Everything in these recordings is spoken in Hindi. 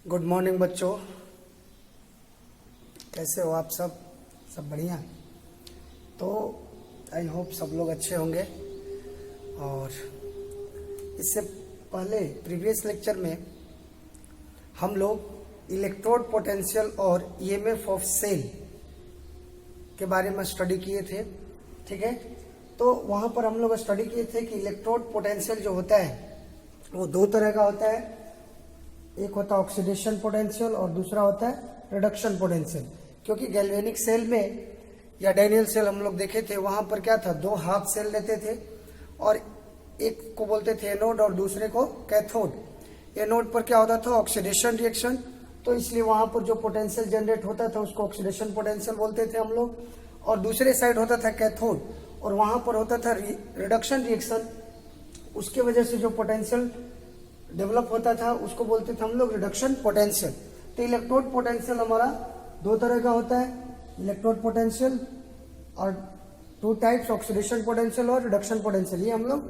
गुड मॉर्निंग बच्चों, कैसे हो आप सब बढ़िया। तो आई होप सब लोग अच्छे होंगे। और इससे पहले प्रीवियस लेक्चर में हम लोग इलेक्ट्रोड पोटेंशियल और ईएमएफ ऑफ सेल के बारे में स्टडी किए थे, ठीक है। तो वहाँ पर हम लोग स्टडी किए थे कि इलेक्ट्रोड पोटेंशियल जो होता है वो दो तरह का होता है। एक होता है ऑक्सीडेशन पोटेंशियल और दूसरा होता है रिडक्शन पोटेंशियल। क्योंकि गैल्वेनिक सेल में या डैनियल सेल हम लोग देखे थे, वहां पर क्या था, दो हाफ सेल लेते थे और एक को बोलते थे एनोड और दूसरे को कैथोड। एनोड पर क्या होता था, ऑक्सीडेशन रिएक्शन, तो इसलिए वहां पर जो पोटेंशियल जनरेट होता था उसको ऑक्सीडेशन पोटेंशियल बोलते थे हम लोग। और दूसरे साइड होता था कैथोड और वहां पर होता था रिडक्शन रिएक्शन। उसके वजह से जो पोटेंशियल डेवलप होता था उसको बोलते थे हम लोग रिडक्शन पोटेंशियल। तो इलेक्ट्रोड पोटेंशियल हमारा दो तरह का होता है, इलेक्ट्रोड पोटेंशियल और टू टाइप्स, ऑक्सीडेशन पोटेंशियल और रिडक्शन पोटेंशियल। ये हम लोग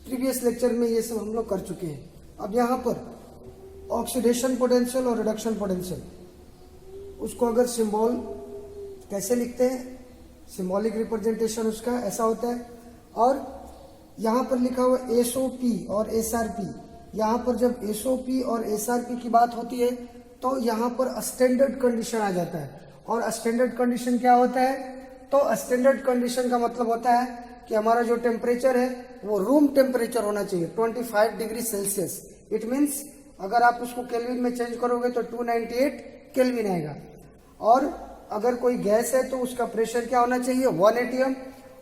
प्रीवियस लेक्चर में ये सब हम लोग कर चुके हैं। अब यहाँ पर ऑक्सीडेशन पोटेंशियल और रिडक्शन पोटेंशियल, उसको अगर सिंबल कैसे लिखते हैं, सिंबॉलिक रिप्रेजेंटेशन उसका ऐसा होता है। और यहाँ पर लिखा हुआ एसओपी और एसआरपी। यहाँ पर जब एसओपी और एसआरपी की बात होती है तो यहाँ पर स्टैंडर्ड कंडीशन आ जाता है। और स्टैंडर्ड कंडीशन क्या होता है, तो स्टैंडर्ड कंडीशन का मतलब होता है कि हमारा जो टेम्परेचर है वो रूम टेम्परेचर होना चाहिए 25 डिग्री सेल्सियस। इट मीन्स अगर आप उसको केल्विन में चेंज करोगे तो 298 केल्विन आएगा। और अगर कोई गैस है तो उसका प्रेशर क्या होना चाहिए, 1 atm।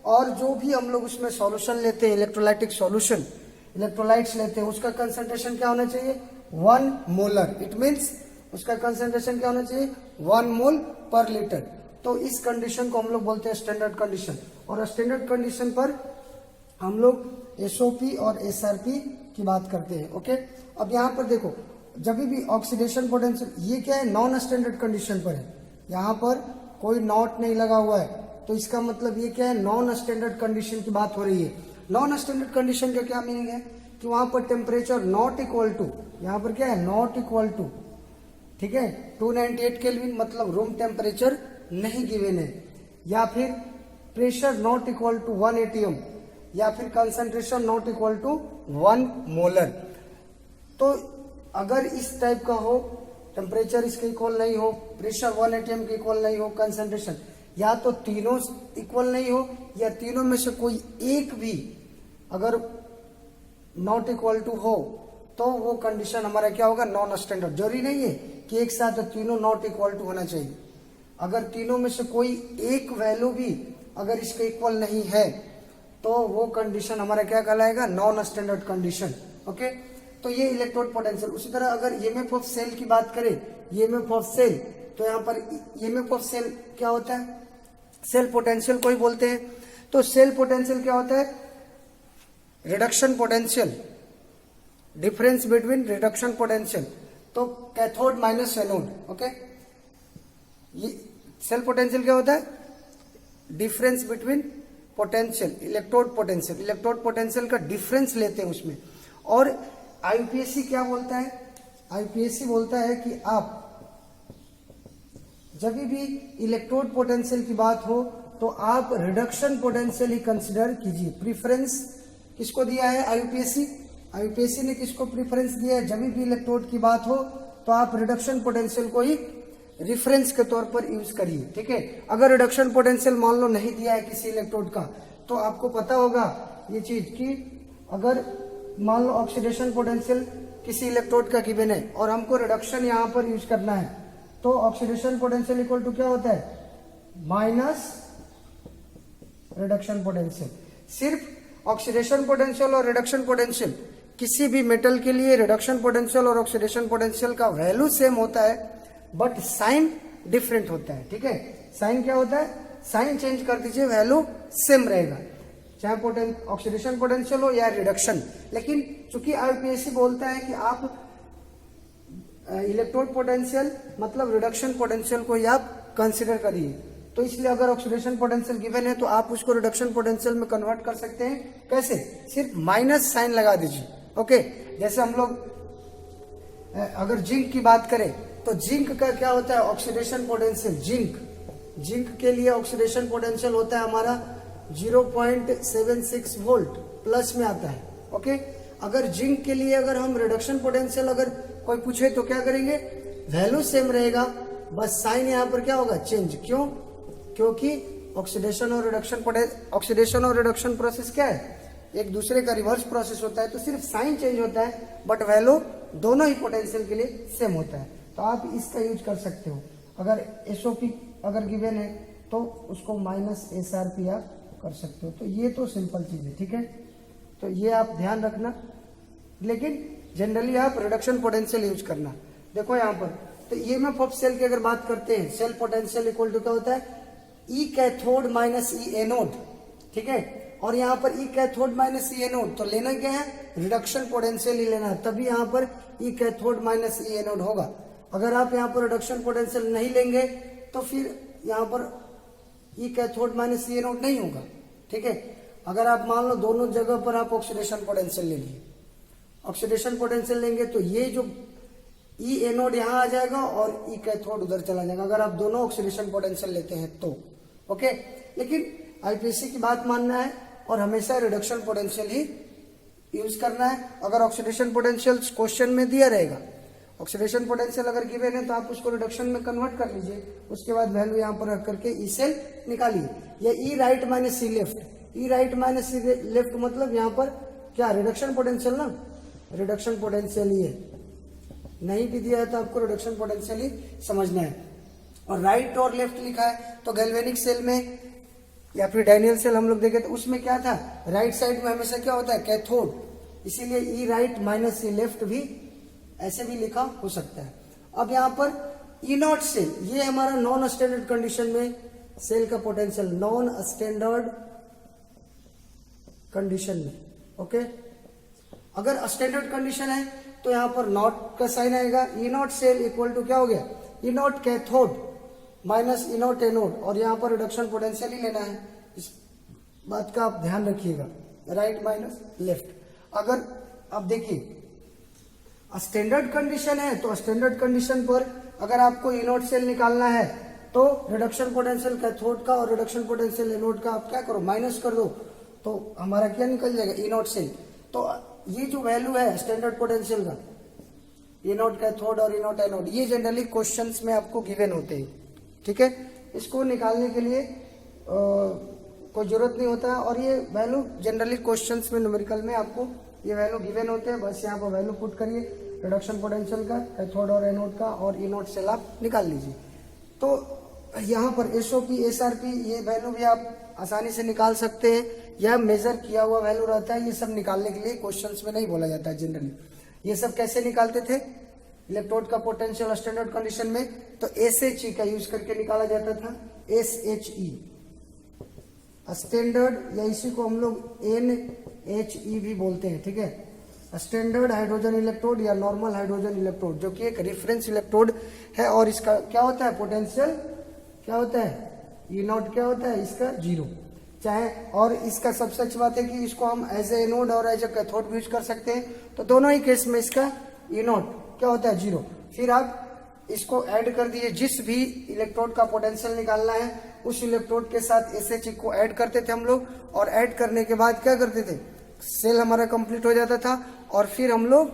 और जो भी हम लोग उसमें सॉल्यूशन लेते हैं, इलेक्ट्रोलाइटिक सॉल्यूशन, इलेक्ट्रोलाइट्स लेते हैं, उसका कंसंट्रेशन क्या होना चाहिए, 1 मोलर। इट मीन्स उसका कंसंट्रेशन क्या होना चाहिए, 1 मोल पर लीटर। तो इस कंडीशन को हम लोग बोलते हैं स्टैंडर्ड कंडीशन। और स्टैंडर्ड कंडीशन पर हम लोग एसओपी और एसआरपी की बात करते हैं, ओके। अब यहाँ पर देखो, जब भी ऑक्सीडेशन पोटेंशियल, ये क्या है, नॉन स्टैंडर्ड कंडीशन पर है, यहाँ पर कोई नॉट नहीं लगा हुआ है, तो इसका मतलब ये क्या है, नॉन स्टैंडर्ड कंडीशन की बात हो रही है। नॉन स्टैंडर्ड कंडीशन का क्या मीनिंग है कि वहां पर टेम्परेचर नॉट इक्वल टू, यहाँ पर क्या है, नॉट इक्वल टू, ठीक है, 298 केल्विन, मतलब रूम टेम्परेचर नहीं गिवन है। या फिर pressure not equal to 1 atm, या फिर concentration not equal to 1 molar. तो अगर इस टाइप का हो, टेम्परेचर इसके इक्वल नहीं हो, प्रेशर 1 atm के इक्वल नहीं हो, कंसंट्रेशन या तो तीनों इक्वल नहीं हो या तीनों में से कोई एक भी अगर नॉट इक्वल टू हो, तो वो कंडीशन हमारा क्या होगा, नॉन स्टैंडर्ड। जरूरी नहीं है कि एक साथ तीनों नॉट इक्वल टू होना चाहिए। अगर तीनों में से कोई एक वैल्यू भी अगर इसके इक्वल नहीं है तो वो कंडीशन हमारा क्या कहलाएगा, नॉन स्टैंडर्ड कंडीशन, ओके। तो ये इलेक्ट्रोड पोटेंशियल। उसी तरह अगर ईएमएफ ऑफ सेल की बात करें, ईएमएफ ऑफ सेल, तो यहाँ पर ईएमएफ ऑफ सेल क्या होता है, सेल पोटेंशियल को ही बोलते हैं। तो सेल पोटेंशियल क्या होता है, reduction potential, difference between reduction potential, तो कैथोड माइनस एनोड, ओके। ये सेल पोटेंशियल क्या होता है, difference between potential, electrode potential, electrode potential का डिफरेंस लेते हैं उसमें। और आईपीएससी क्या बोलता है, आईपीएससी बोलता है कि आप जब भी इलेक्ट्रोड पोटेंशियल की बात हो तो आप रिडक्शन पोटेंशियल ही कंसिडर कीजिए। प्रीफरेंस किसको दिया है, आईपीएससी, आईपीएससी ने किसको प्रीफरेंस दिया है, जब भी इलेक्ट्रोड की बात हो तो आप रिडक्शन पोटेंशियल को ही रिफरेंस के तौर पर यूज करिए, ठीक है। अगर रिडक्शन पोटेंशियल मान लो नहीं दिया है किसी इलेक्ट्रोड का, तो आपको पता होगा ये चीज कि अगर मान लो ऑक्सीडेशन पोटेंशियल किसी इलेक्ट्रोड का गिवन है और हमको रिडक्शन यहाँ पर यूज करना है, तो ऑक्सीडेशन पोटेंशियल इक्वल टू क्या होता है, माइनस रिडक्शन पोटेंशियल। सिर्फ ऑक्सीडेशन पोटेंशियल और रिडक्शन पोटेंशियल, किसी भी मेटल के लिए रिडक्शन पोटेंशियल और ऑक्सीडेशन पोटेंशियल का वैल्यू सेम होता है, बट साइन डिफरेंट होता है, ठीक है। साइन क्या होता है, साइन चेंज कर दीजिए, वैल्यू सेम रहेगा, चाहे ऑक्सीडेशन पोटेंशियल हो या रिडक्शन। लेकिन चूंकि आईपीएससी बोलता है कि आप इलेक्ट्रोड पोटेंशियल मतलब रिडक्शन पोटेंशियल को ही आप कंसिडर करिए, तो इसलिए अगर ऑक्सीडेशन पोटेंशियल गिवन है तो आप उसको रिडक्शन पोटेंशियल में कन्वर्ट कर सकते हैं। कैसे, सिर्फ माइनस साइन लगा दीजिए, ओके। जैसे हम लोग अगर जिंक की बात करें तो जिंक का क्या होता है ऑक्सीडेशन पोटेंशियल। जिंक के लिए ऑक्सीडेशन पोटेंशियल होता है हमारा 0.76 वोल्ट प्लस में आता है। ओके, अगर जिंक के लिए अगर हम रिडक्शन पोटेंशियल अगर कोई पूछे तो क्या करेंगे, वैल्यू सेम रहेगा, बस साइन यहाँ पर क्या होगा चेंज। क्यों? क्योंकि ऑक्सीडेशन और रिडक्शन प्रोसेस क्या है, एक दूसरे का रिवर्स प्रोसेस होता है, तो सिर्फ साइन चेंज होता है बट वैल्यू दोनों ही पोटेंशियल के लिए सेम होता है। तो आप इसका यूज कर सकते हो। अगर एसओपी अगर गिवन है तो उसको माइनस एसआरपी आप कर सकते हो। तो ये तो सिंपल चीज है, ठीक है, तो ये आप ध्यान रखना। लेकिन जनरली आप रिडक्शन पोटेंशियल यूज करना। देखो यहाँ पर तो ईएमएफ ऑफ सेल की अगर बात करते हैं, सेल पोटेंशियल इक्वल टू क्या होता है ई कैथोड माइनस ई एनोड, ठीक है, और यहाँ पर ई कैथोड माइनस ई एनोड, तो लेना क्या है रिडक्शन पोटेंशियल ही लेना, तभी यहाँ पर ई कैथोड माइनस ई एनोड होगा। अगर आप यहाँ पर रिडक्शन पोटेंशियल नहीं लेंगे तो फिर यहाँ पर ई कैथोड माइनस ई एनोड नहीं होगा, ठीक है। अगर आप मान लो दोनों जगह पर आप ऑक्सीडेशन पोटेंशियल ले लिए, ऑक्सीडेशन पोटेंशियल लेंगे तो ये जो ई एनोड यहाँ आ जाएगा और ई कैथोड उधर चला जाएगा, अगर आप दोनों ऑक्सीडेशन पोटेंशियल लेते हैं तो। ओके, लेकिन आईपीसी की बात मानना है और हमेशा रिडक्शन पोटेंशियल ही यूज करना है। अगर ऑक्सीडेशन पोटेंशियल क्वेश्चन में दिया रहेगा, ऑक्सीडेशन पोटेंशियल अगर गिवन है तो आप उसको रिडक्शन में कन्वर्ट कर लीजिए, उसके बाद वैल्यू यहाँ पर रख करके ई सेल निकालिए। या ई राइट माइनस सी लेफ्ट, ई राइट माइनस सी लेफ्ट मतलब यहाँ पर क्या रिडक्शन पोटेंशियल ना, रिडक्शन पोटेंशियल ही है, नहीं भी दिया है तो आपको रिडक्शन पोटेंशियल ही समझना है। और राइट और लेफ्ट लिखा है तो गैल्वेनिक सेल में या फिर डायनियल सेल हम लोग देखे तो उसमें क्या था, राइट साइड में हमेशा क्या होता है कैथोड, इसीलिए ई राइट माइनस सी लेफ्ट भी ऐसे भी लिखा हो सकता है। अब यहाँ पर ई नॉट सेल, ये हमारा नॉन स्टैंडर्ड कंडीशन में सेल का पोटेंशियल, नॉन स्टैंडर्ड कंडीशन में। ओके, अगर स्टैंडर्ड कंडीशन है तो यहाँ पर नॉट का साइन आएगा, E naught cell equal to क्या हो गया E naught cathode minus E naught anode, और यहाँ पर रिडक्शन पोटेंशियल ही लेना है, इस बात का आप ध्यान रखिएगा, राइट माइनस लेफ्ट। अगर आप देखिए स्टैंडर्ड कंडीशन है तो स्टैंडर्ड कंडीशन पर अगर आपको ई नॉट सेल निकालना है तो रिडक्शन पोटेंशियल कैथोड का और रिडक्शन पोटेंशियल एनोड का आप क्या करो माइनस कर दो, तो हमारा क्या निकल जाएगा ई नॉट सेल। तो ये जो वैल्यू है स्टैंडर्ड पोटेंशियल का ई नॉट कैथोड और ई नॉट एनोड, ये जनरली क्वेश्चंस में आपको गिवन होते हैं, ठीक है, इसको निकालने के लिए कोई जरूरत नहीं होता है। और ये वैल्यू जनरली क्वेश्चंस में न्यूमेरिकल में आपको ये वैल्यू गिवन होते हैं, बस यहाँ पर वैल्यू पुट करिए रिडक्शन पोटेंशियल का, कैथोड और एनोड का, और ई नॉट सेल आप निकाल लीजिए। तो यहाँ पर एसओपी एसआरपी ये वैल्यू भी आप आसानी से निकाल सकते हैं, यह मेजर किया हुआ वैल्यू रहता है, ये सब निकालने के लिए क्वेश्चंस में नहीं बोला जाता है जनरली। ये सब कैसे निकालते थे इलेक्ट्रोड का पोटेंशियल स्टैंडर्ड कंडीशन में, तो एसएचई का यूज करके निकाला जाता था, एसएचई स्टैंडर्ड, या इसी को हम लोग एनएचई भी बोलते हैं, ठीक है, स्टैंडर्ड हाइड्रोजन इलेक्ट्रोड या नॉर्मल हाइड्रोजन इलेक्ट्रोड, जो कि एक रेफरेंस इलेक्ट्रोड है। और इसका क्या होता है पोटेंशियल क्या होता है ई नॉट क्या होता है इसका जीरो, चाहे, और इसका सबसे अच्छी बात है कि इसको हम एज ए एनोड और एज ए कैथोड भी यूज कर सकते हैं, तो दोनों ही केस में इसका ई नॉट क्या होता है जीरो। फिर आप इसको ऐड कर दिए, जिस भी इलेक्ट्रोड का पोटेंशियल निकालना है उस इलेक्ट्रोड के साथ एसएचई को ऐड करते थे हम लोग, और ऐड करने के बाद क्या करते थे सेल हमारा कंप्लीट हो जाता था, और फिर हम लोग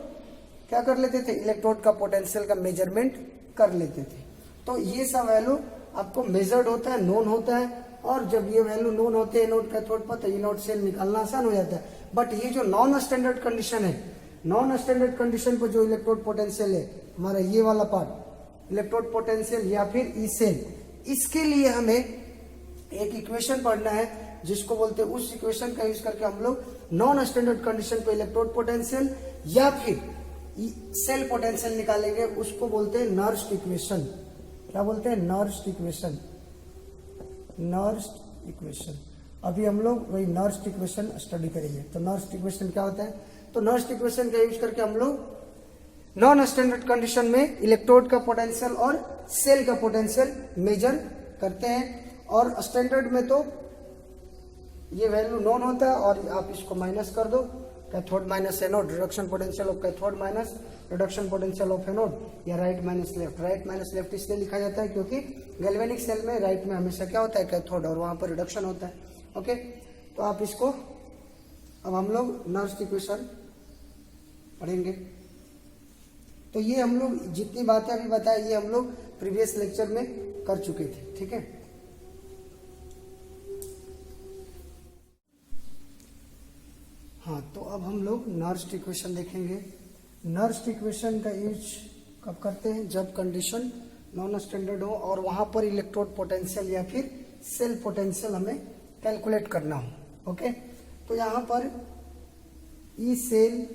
क्या कर लेते थे इलेक्ट्रोड का पोटेंशियल का मेजरमेंट कर लेते थे। तो ये सब वैल्यू आपको मेजर्ड होता है, नोन होता है, और जब ये वैल्यू नोन होते हैं नोड कैथोड पर तो ई नॉट सेल निकालना आसान हो जाता है। बट ये जो नॉन स्टैंडर्ड कंडीशन है, नॉन स्टैंडर्ड कंडीशन पर जो इलेक्ट्रोड पोटेंशियल है हमारा ये वाला पार्ट इलेक्ट्रोड पोटेंशियल या फिर ई सेल, इसके लिए हमें एक इक्वेशन पढ़ना है जिसको बोलते हैं, उस इक्वेशन का यूज करके हम लोग नॉन स्टैंडर्ड कंडीशन पे इलेक्ट्रोड पोटेंशियल या फिर सेल पोटेंशियल निकालेंगे, उसको बोलते हैं नर्स्ट इक्वेशन। क्या बोलते हैं नर्स्ट इक्वेशन, नर्स्ट इक्वेशन। अभी हम लोग वही नर्स्ट इक्वेशन स्टडी करेंगे। तो नर्स्ट इक्वेशन क्या होता है, तो नर्स्ट इक्वेशन का यूज करके हम लोग नॉन स्टैंडर्ड कंडीशन में इलेक्ट्रोड का पोटेंशियल और सेल का पोटेंशियल मेजर करते हैं, और स्टैंडर्ड में तो ये वैल्यू नॉन होता है और आप इसको माइनस कर दो cathode minus anode, reduction potential of cathode minus reduction potential of anode, या right minus left. Right minus left इसलिए लिखा जाता है क्योंकि गैल्वेनिक सेल में राइट में हमेशा क्या होता है, कैथोड, और वहां पर रिडक्शन होता है। ओके, तो आप इसको, अब हम लोग नर्स इक्वेशन पढ़ेंगे। तो ये हम लोग जितनी बातें अभी बताए ये हम लोग प्रीवियस लेक्चर में कर चुके थे, ठीक है। हाँ, तो अब हम लोग नर्स्ट इक्वेशन देखेंगे। नर्स्ट इक्वेशन का यूज कब करते हैं, जब कंडीशन नॉन स्टैंडर्ड हो और वहां पर इलेक्ट्रोड पोटेंशियल या फिर सेल पोटेंशियल हमें कैलकुलेट करना हो। ओके, तो यहाँ पर E cell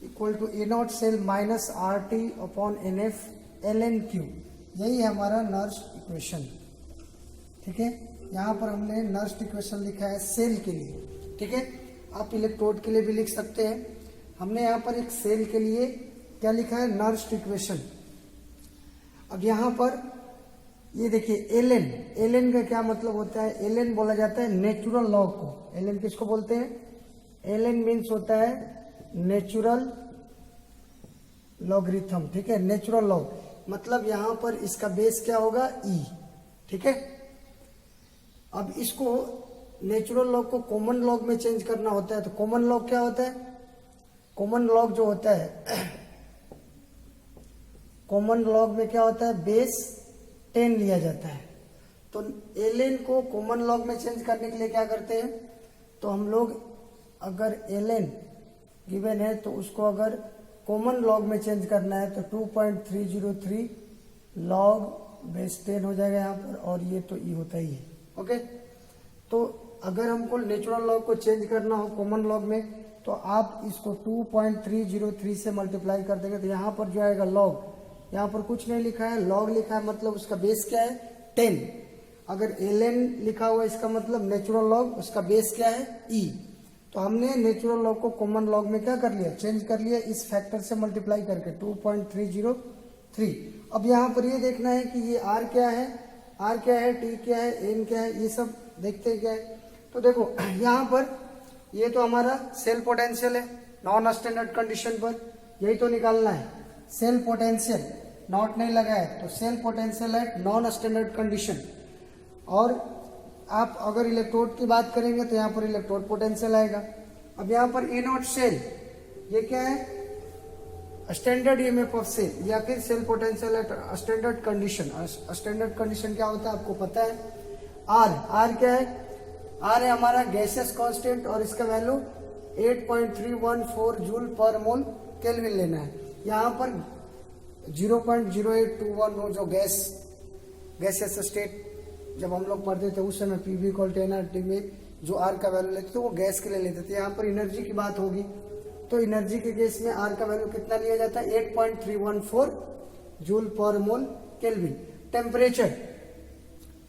equal to A naught cell minus R T upon N F L N Q, यही है हमारा नर्स्ट इक्वेशन, ठीक है। यहाँ पर हमने नर्स्ट इक्वेशन लिखा है सेल के लिए, ठीक है। आप इलेक्ट्रोड के लिए भी लिख सकते हैं। हमने यहाँ पर एक सेल के लिए क्या लिखा है, नर्स्ट इक्वेशन। अब यहाँ पर ये देखिए एल एन, एल एन का क्या मतलब होता है, एल एन बोला जाता है नेचुरल लॉग को। एल एन किसको बोलते हैं, एल एन मीन्स होता है नेचुरल लॉगरिथम, ठीक है। नेचुरल लॉग मतलब यहां पर इसका बेस क्या होगा, ई, ठीक है। अब इसको नेचुरल लॉग को कॉमन लॉग में चेंज करना होता है, तो कॉमन लॉग क्या होता है, कॉमन लॉग जो होता है, कॉमन लॉग में क्या होता है, बेस 10 लिया जाता है। तो एल एन को कॉमन लॉग में चेंज करने के लिए क्या करते हैं, तो हम लोग अगर एल एन गिवन है तो उसको अगर कॉमन लॉग में चेंज करना है तो 2.303 लॉग बेस 10 हो जाएगा यहाँ पर, और ये तो ई होता ही है। ओके, तो अगर हमको नेचुरल लॉग को चेंज करना हो कॉमन लॉग में तो आप इसको 2.303 से मल्टीप्लाई कर देंगे, तो यहाँ पर जो आएगा लॉग, यहाँ पर कुछ नहीं लिखा है, लॉग लिखा है, मतलब उसका बेस क्या है, 10। अगर एल एन लिखा हुआ इसका मतलब नेचुरल लॉग, उसका बेस क्या है, ई। तो हमने नेचुरल लॉग को कॉमन लॉग में क्या कर लिया, चेंज कर लिया, इस फैक्टर से मल्टीप्लाई करके 2.303। अब यहाँ पर ये देखना है कि ये आर क्या है, आर क्या है, टी क्या है, एन क्या है, ये सब देखते हैं क्या है। तो देखो यहाँ पर ये तो हमारा सेल पोटेंशियल है नॉन स्टैंडर्ड कंडीशन पर, यही तो निकालना है। सेल पोटेंशियल नॉट नहीं लगा है, तो सेल पोटेंशियल है नॉन स्टैंडर्ड कंडीशन। और आप अगर इलेक्ट्रोड की बात करेंगे तो यहाँ पर इलेक्ट्रोड पोटेंशियल आएगा। अब यहाँ पर ए नॉट सेल, ये क्या है, स्टैंडर्ड ईएमएफ ऑफ सेल या फिर cell potential at standard condition. Standard condition क्या होता है आपको पता है। आर, आर क्या है, आर है हमारा गैसियस कांस्टेंट और इसका वैल्यू 8.314 जूल पर मोल केल्विन लेना है। यहाँ पर 0.0821 जो गैसियस स्टेट जब हम लोग पढ़ते थे उस समय पीवी इक्वल टू एनआरटी में जो आर का वैल्यू लेते थे वो गैस के लिए लेते थे। यहाँ पर एनर्जी की बात होगी तो एनर्जी के केस में आर का वैल्यू कितना लिया जाता है, 8.314 जूल पर मोल kelvin. Temperature,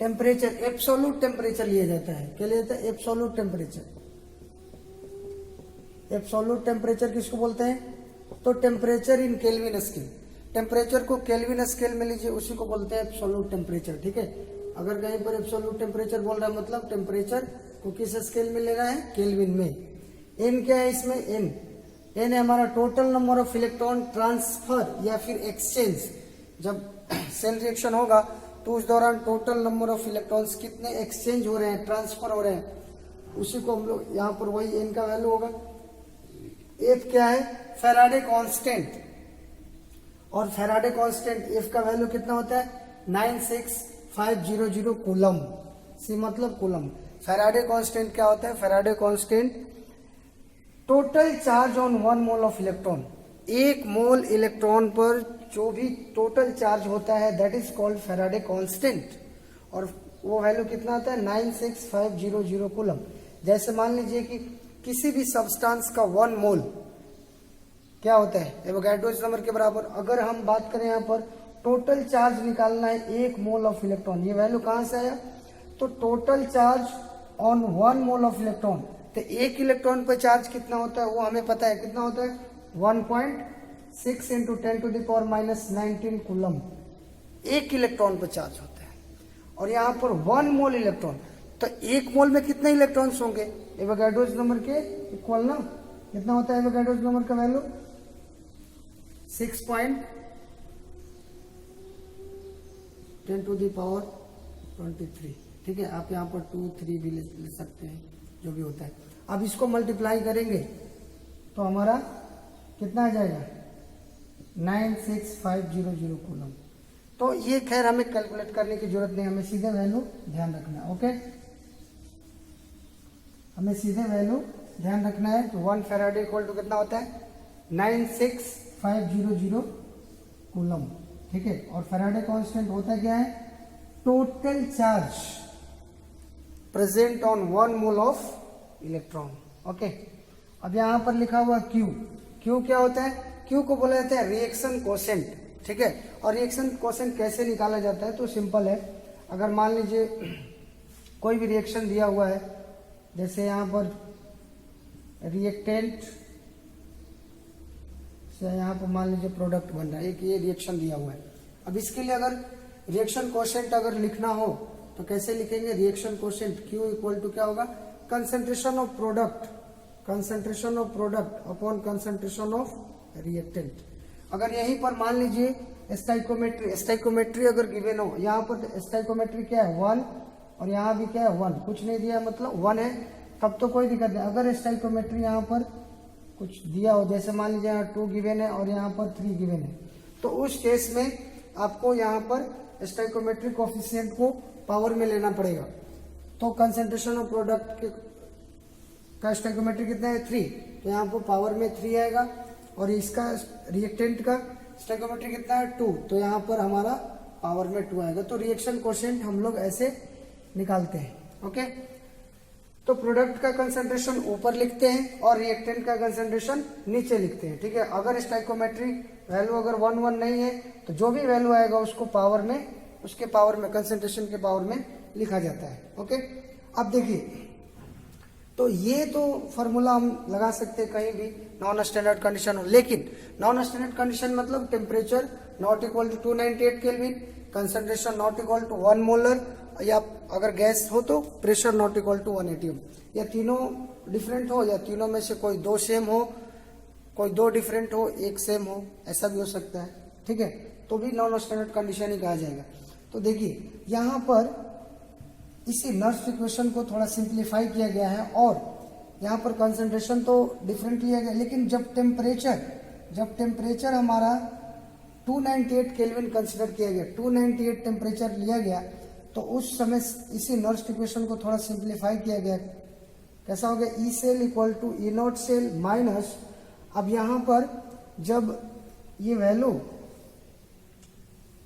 temperature absolute temperature लिया जाता है, क्या लिया जाता है, एब्सोल्यूट टेम्परेचर। एब्सोल्यूट टेम्परेचर किसको बोलते हैं, तो temperature in kelvin scale, temperature को केल्विन स्केल में लीजिए उसी को बोलते हैं एब्सोल्यूट टेम्परेचर, ठीक है। अगर कहीं पर एब्सोल्यूट टेम्परेचर बोल रहा है मतलब टेम्परेचर को किस स्केल में लेना है, केल्विन में। एन क्या है इसमें, एन, एन है हमारा total number of electron transfer या फिर एक्सचेंज। जब सेल रिएक्शन होगा तो उस दौरान टोटल नंबर ऑफ इलेक्ट्रॉन्स कितने एक्सचेंज हो रहे हैं, ट्रांसफर हो रहे हैं, उसी को हम लोग यहाँ पर वही एन का वैल्यू होगा। एफ क्या है, फैराडे कांस्टेंट, और फैराडे कांस्टेंट एफ का वैल्यू कितना होता है, 96500 कूलम। सी मतलब कूलम। फैराडे कांस्टेंट क्या होता है, Faraday constant total charge on 1 mole of electron, 1 mole electron पर जो भी टोटल चार्ज होता है that is called Faraday constant, और वो वैल्यू कितना आता है, 96500 कूलम। जैसे मान लीजिए कि किसी भी सब्सटेंस का 1 मोल क्या होता है, एवोगाड्रोस नंबर के बराबर। अगर हम बात करें यहाँ पर टोटल चार्ज निकालना है 1 मोल ऑफ इलेक्ट्रॉन, ये वैल्यू कहां से आया, तो total charge on 1 mole of electron, तो 1 इलेक्ट्रॉन पर चार्ज कितना होता है वो हमें पता है, कितना होता है 1.6 × 10⁻⁻19 कूलम 1 इलेक्ट्रॉन पर चार्ज होता है। और यहाँ पर 1 मोल इलेक्ट्रॉन, तो 1 मोल में कितने इलेक्ट्रॉन्स होंगे, एवोगाड्रोस नंबर के इक्वल ना, कितना होता है एवोगाड्रोस नंबर का वैल्यू 6.10⁻23। ठीक है, आप यहाँ पर 2 3 भी ले सकते हैं, जो भी होता है। अब इसको मल्टीप्लाई करेंगे तो हमारा कितना आ जाएगा 96500 कूलम। तो ये खैर हमें कैलकुलेट करने की जरूरत नहीं, हमें सीधे वैल्यू ध्यान रखना है। ओके, हमें सीधे वैल्यू ध्यान रखना है कि 1 फैराडे इक्वल टू कितना होता है 96500 कूलम। ठीक है, और फैराडे कांस्टेंट होता क्या है total charge present on 1 mole of electron. Okay, अब यहां पर लिखा हुआ क्यू, क्यू क्या होता है, क्यू को बोला जाता है रिएक्शन कोसेंट। ठीक है, और रिएक्शन कोसेंट कैसे निकाला जाता है, तो सिंपल है। अगर मान लीजिए कोई भी रिएक्शन दिया हुआ है, जैसे यहां पर रिएक्टेंट से यहाँ पर मान लीजिए प्रोडक्ट बन रहा है, एक ये रिएक्शन दिया हुआ है। अब इसके लिए अगर रिएक्शन कोसेंट अगर लिखना हो तो कैसे लिखेंगे, reaction quotient Q equal to क्या होगा concentration of product, concentration of product upon concentration of reactant. अगर यहीं पर मान लीजिए स्टाइकोमेट्री, स्टाइकोमेट्री अगर गिवन हो, यहाँ पर स्टाइकोमेट्री क्या है 1 और यहाँ भी क्या है 1, कुछ नहीं दिया मतलब 1 है, तब तो कोई दिक्कत नहीं। अगर स्टाइकोमेट्री यहाँ पर कुछ दिया हो, जैसे मान लीजिए यहाँ 2 गिवन है और यहाँ पर 3 गिवन है, तो उस केस में आपको यहाँ पर स्टाइकोमेट्रिक कोफिशिएंट को पावर में लेना पड़ेगा। तो कंसंट्रेशन ऑफ प्रोडक्ट का स्टाइकोमेट्री कितना है 3, तो यहाँ पर पावर में 3 आएगा, और इसका रिएक्टेंट का स्टाइकोमेट्री कितना है 2, तो यहाँ पर हमारा पावर में 2 आएगा। तो रिएक्शन कोशेंट हम लोग ऐसे निकालते हैं। ओके, तो प्रोडक्ट का कंसंट्रेशन ऊपर लिखते हैं और रिएक्टेंट का कंसंट्रेशन नीचे लिखते हैं। ठीक है, अगर स्टाइकोमेट्री वैल्यू अगर 1 1 नहीं है तो जो भी वैल्यू आएगा उसको पावर में, उसके पावर में, कंसंट्रेशन के पावर में लिखा जाता है। ओके, अब देखिए, तो ये तो फॉर्मूला हम लगा सकते हैं कहीं भी नॉन स्टैंडर्ड कंडीशन हो, लेकिन नॉन स्टैंडर्ड कंडीशन मतलब temperature not equal to 298 kelvin, concentration not equal to 1 molar, या अगर गैस हो तो pressure not equal to 1 ATM, या तीनों डिफरेंट हो या तीनों में से कोई 2 सेम हो, कोई 2 डिफरेंट हो, 1 सेम हो, ऐसा भी हो सकता है। ठीक है, तो भी नॉन स्टैंडर्ड कंडीशन ही कहा जाएगा। तो देखिए यहाँ पर इसी नर्स इक्वेशन को थोड़ा सिंप्लीफाई किया गया है, और यहाँ पर कंसंट्रेशन तो डिफरेंट लिया गया, लेकिन जब टेम्परेचर हमारा 298 केल्विन कंसिडर किया गया, 298 टेम्परेचर लिया गया, तो उस समय इसी नर्स इक्वेशन को थोड़ा सिंप्लीफाई किया गया। कैसा हो गया, E cell equal to E naught cell minus, अब यहाँ पर जब ये वैल्यू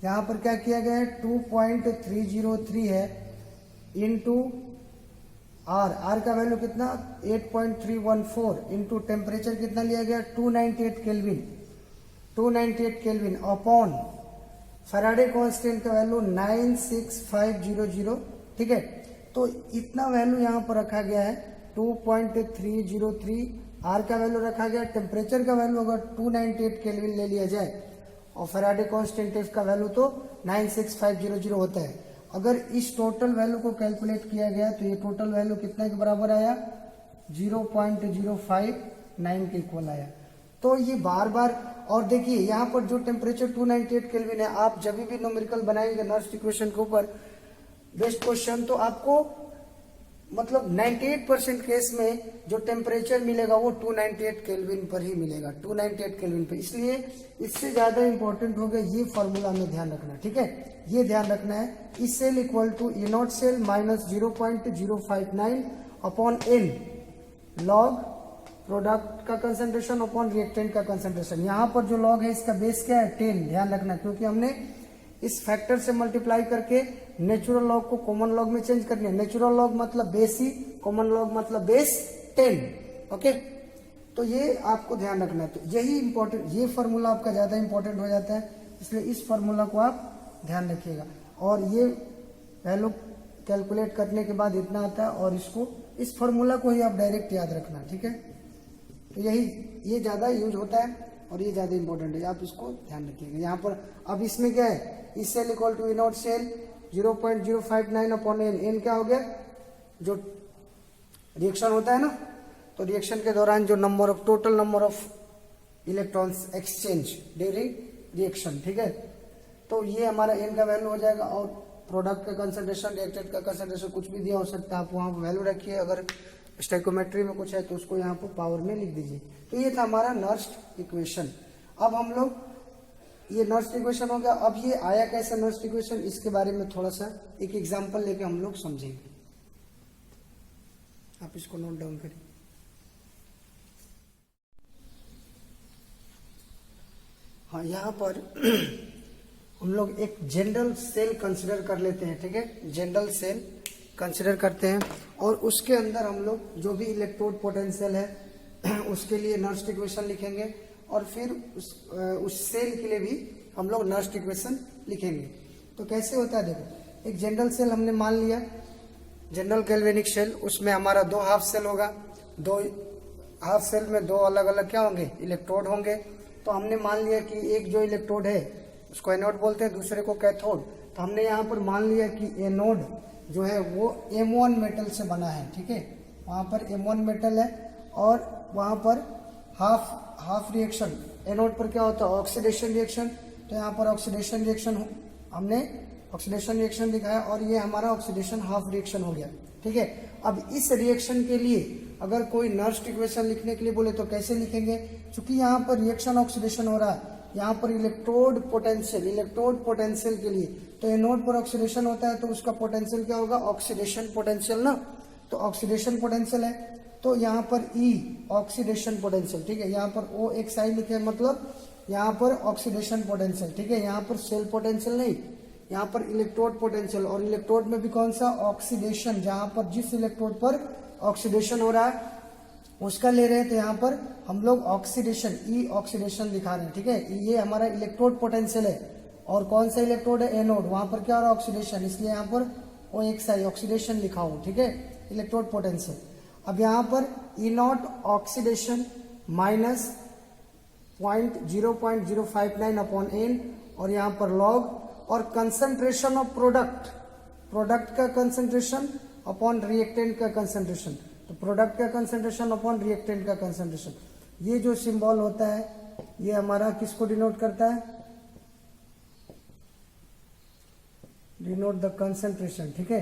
यहाँ पर क्या किया गया है 2.303 है इंटू आर का वैल्यू कितना 8.314 इंटू टेम्परेचर कितना लिया गया 298 केल्विन अपॉन फैराडे कांस्टेंट का वैल्यू 96500। ठीक है, तो इतना वैल्यू यहाँ पर रखा गया है 2.303, आर का वैल्यू रखा गया, टेम्परेचर का वैल्यू अगर 298 केल्विन ले लिया जाए और फैराडे कांस्टेंट का वैल्यू तो 96500 होता है। अगर इस टोटल वैल्यू को कैलकुलेट किया गया तो ये टोटल वैल्यू कितने के बराबर आया 0.059 के इक्वल आया। तो ये बार बार, और देखिए यहाँ पर जो टेम्परेचर 298 केल्विन है, आप जब भी न्यूमेरिकल बनाएंगे नर्स इक्वेशन के ऊपर बेस्ट क्वेश्चन, तो आपको मतलब 98% केस में जो टेम्परेचर मिलेगा वो 298 केल्विन पर ही मिलेगा, 298 केल्विन पर। इसलिए इससे ज्यादा इंपॉर्टेंट हो गया ये फॉर्मूला में ध्यान रखना। ठीक है, ये ध्यान रखना है, E cell equal to E naught cell minus 0.059 upon N log product का कंसंट्रेशन अपॉन रिएक्टेंट का कंसंट्रेशन। यहाँ पर जो लॉग है इसका बेस क्या है 10, ध्यान रखना, क्योंकि हमने इस फैक्टर से मल्टीप्लाई करके नेचुरल लॉग को कॉमन लॉग में चेंज करनी है। नेचुरल लॉग मतलब बेस ही, कॉमन लॉग मतलब बेस 10। ओके, तो ये आपको ध्यान रखना है। तो यही इंपॉर्टेंट, ये फॉर्मूला आपका ज्यादा इंपॉर्टेंट हो जाता है, इसलिए इस फॉर्मूला को आप ध्यान रखिएगा। और ये वैल्यू कैलकुलेट करने के बाद इतना आता है, और इसको, इस फॉर्मूला को ही आप डायरेक्ट याद रखना। ठीक है, तो यही, ये ज्यादा यूज होता है और ये ज्यादा इंपॉर्टेंट है, आप इसको ध्यान रखिएगा। यहाँ पर अब इसमें क्या है, E cell equal to E naught cell 0.059 upon N, N क्या हो गया जो रिएक्शन होता है ना, तो रिएक्शन के दौरान जो total number of electrons exchange during reaction, ठीक है। तो ये हमारा n का वैल्यू हो जाएगा, और प्रोडक्ट का कंसंट्रेशन, रिएक्टेंट का कंसंट्रेशन कुछ भी दिया हो सकता है, आप वहां पर वैल्यू रखिए। अगर स्टोइकोमेट्री में कुछ है तो उसको यहाँ पर पावर में लिख दीजिए। तो ये था हमारा नर्स्ट इक्वेशन। अब हम लोग, ये नर्स्ट इक्वेशन हो गया। अब ये आया कैसे नर्स्ट इक्वेशन, इसके बारे में थोड़ा सा एक एग्जांपल लेके हम लोग समझेंगे। आप इसको नोट डाउन करिए। हाँ, यहाँ पर हम लोग एक जनरल सेल कंसिडर कर लेते हैं, ठीक है। जनरल सेल कंसिडर करते हैं और उसके अंदर हम लोग जो भी इलेक्ट्रोड पोटेंशियल है उसके लिए नर्स्ट इक्वेशन लिखेंगे, और फिर उस सेल के लिए भी हम लोग नर्स्ट इक्वेशन लिखेंगे। तो कैसे होता है, देखो, एक जनरल सेल हमने मान लिया, जनरल गैल्वेनिक सेल, उसमें हमारा 2 हाफ सेल होगा। 2 हाफ सेल में 2 अलग अलग क्या होंगे, इलेक्ट्रोड होंगे। तो हमने मान लिया कि एक जो इलेक्ट्रोड है उसको एनोड बोलते हैं, दूसरे को कैथोड। तो हमने यहाँ पर मान लिया कि एनोड जो है वो M1 मेटल से बना है, ठीक है। वहाँ पर M1 मेटल है, और वहाँ पर हाफ रिएक्शन, एनोड पर क्या होता है, ऑक्सीडेशन रिएक्शन। तो यहाँ पर ऑक्सीडेशन रिएक्शन हमने ऑक्सीडेशन रिएक्शन दिखाया, और ये हमारा ऑक्सीडेशन हाफ रिएक्शन हो गया, ठीक है। अब इस रिएक्शन के लिए अगर कोई नर्स्ट इक्वेशन लिखने के लिए बोले तो कैसे लिखेंगे, क्योंकि यहाँ पर रिएक्शन ऑक्सीडेशन हो रहा है, यहाँ पर इलेक्ट्रोड पोटेंशियल के लिए, तो एनोड पर ऑक्सीडेशन होता है तो उसका पोटेंशियल क्या होगा, ऑक्सीडेशन पोटेंशियल ना। तो ऑक्सीडेशन पोटेंशियल है, तो यहाँ पर E ऑक्सीडेशन पोटेंशियल, ठीक है। यहाँ पर OXI लिखे, मतलब यहाँ पर ऑक्सीडेशन पोटेंशियल, ठीक है। यहाँ पर सेल पोटेंशियल नहीं, यहाँ पर इलेक्ट्रोड पोटेंशियल, और इलेक्ट्रोड में भी कौन सा, ऑक्सीडेशन, जहां पर जिस इलेक्ट्रोड पर ऑक्सीडेशन हो रहा है उसका ले रहे हैं। तो यहाँ पर हम लोग ऑक्सीडेशन, E ऑक्सीडेशन दिखा रहे हैं, ठीक है। ये हमारा इलेक्ट्रोड पोटेंशियल है, और कौन सा इलेक्ट्रोड है, एनोड, वहां पर क्या हो रहा है, ऑक्सीडेशन, इसलिए यहाँ पर OXI ऑक्सीडेशन लिखा हो, ठीक है, इलेक्ट्रोड पोटेंशियल। अब यहाँ पर E0 oxidation minus 0.059 upon N, और यहाँ पर लॉग, और कंसंट्रेशन ऑफ प्रोडक्ट का कंसंट्रेशन अपॉन रिएक्टेंट का कंसंट्रेशन। तो प्रोडक्ट का कंसंट्रेशन अपॉन रिएक्टेंट का कंसंट्रेशन, ये जो सिंबल होता है ये हमारा किसको डिनोट करता है, डिनोट द कंसंट्रेशन, ठीक है।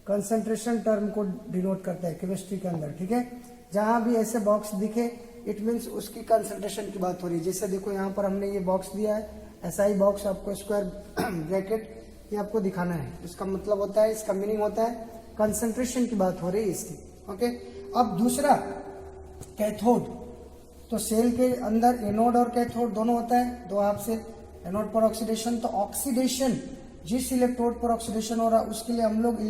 कंसंट्रेशन टर्म को डिनोट करता है केमिस्ट्री के अंदर, ठीक है। जहां भी ऐसे बॉक्स दिखे इट मीन्स उसकी कंसंट्रेशन की बात हो रही है। जैसे देखो यहाँ पर हमने ये बॉक्स दिया है, ऐसा ही बॉक्स आपको स्क्वायर ब्रैकेट ये आपको दिखाना है। इसका मतलब होता है, इसका मीनिंग होता है कंसंट्रेशन की बात हो रही है इसकी, ओके। अब दूसरा कैथोड, तो सेल के अंदर एनोड और कैथोड दोनों होता है, 2 हाफ सेल, एनोड पर ऑक्सीडेशन। तो ऑक्सीडेशन, जिस इलेक्ट्रोड पर ऑक्सीडेशन हो रहा है उसके लिए हम लोग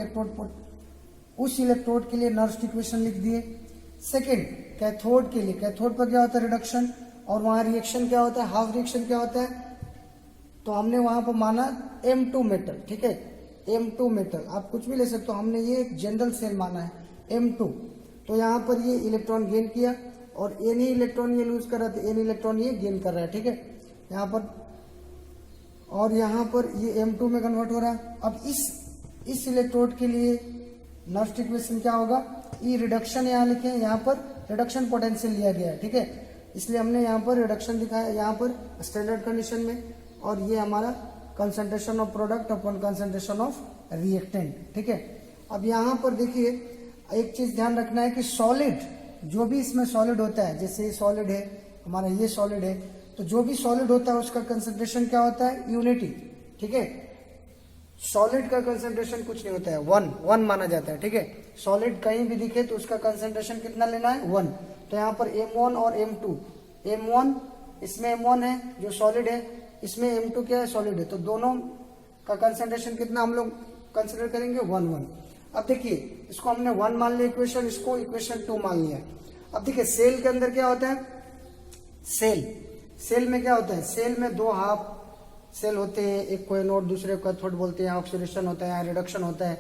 उस इलेक्ट्रोड के लिए नर्स्ट इक्वेशन लिख दिए। सेकेंड, कैथोड के लिए, कैथोड पर क्या होता है, रिडक्शन, और वहां रिएक्शन क्या होता है, हाफ रिएक्शन क्या होता है, तो हमने वहां पर माना M2 मेटल, ठीक है, M2 मेटल, आप कुछ भी ले सकते हो, हमने ये एक जनरल सेल माना है M2। तो यहाँ पर ये इलेक्ट्रॉन गेन किया, और N ही इलेक्ट्रॉन ये लूज कर रहा था, N इलेक्ट्रॉन ये गेन कर रहा है, ठीक है, यहाँ पर, और यहाँ पर ये M2 में कन्वर्ट हो रहा है। अब इस इलेक्ट्रोड के लिए नर्स्ट इक्वेशन क्या होगा, E रिडक्शन यहाँ लिखे, यहाँ पर रिडक्शन पोटेंशियल लिया गया है, ठीक है, इसलिए हमने यहाँ पर रिडक्शन दिखाया, यहाँ पर स्टैंडर्ड कंडीशन में, और ये हमारा concentration of product upon concentration of reactant, ठीक है। अब यहाँ पर देखिए एक चीज ध्यान रखना है कि सॉलिड, जो भी इसमें सॉलिड होता है, जैसे ये सॉलिड है हमारा, ये सॉलिड है, तो जो भी सॉलिड होता है उसका कंसंट्रेशन क्या होता है, यूनिटी, ठीक है। सॉलिड का कंसंट्रेशन कुछ नहीं होता है, 1 माना जाता है, ठीक है। सॉलिड कहीं भी दिखे तो उसका कंसंट्रेशन कितना लेना है, 1। तो यहाँ पर M1 और M2, M1 इसमें M1 है जो सॉलिड है, इसमें M2 क्या है, सॉलिड है, तो दोनों का कंसंट्रेशन कितना हम लोग कंसिडर करेंगे, 1। अब देखिए इसको हमने 1 मान लिया इक्वेशन, इसको इक्वेशन 2 मान लिया। अब देखिए सेल के अंदर क्या होता है, सेल में क्या होता है, सेल में 2 हाफ सेल होते हैं, एक को एनोड दूसरे को कैथोड बोलते हैं, ऑक्सीडेशन होता है, यहाँ रिडक्शन होता है,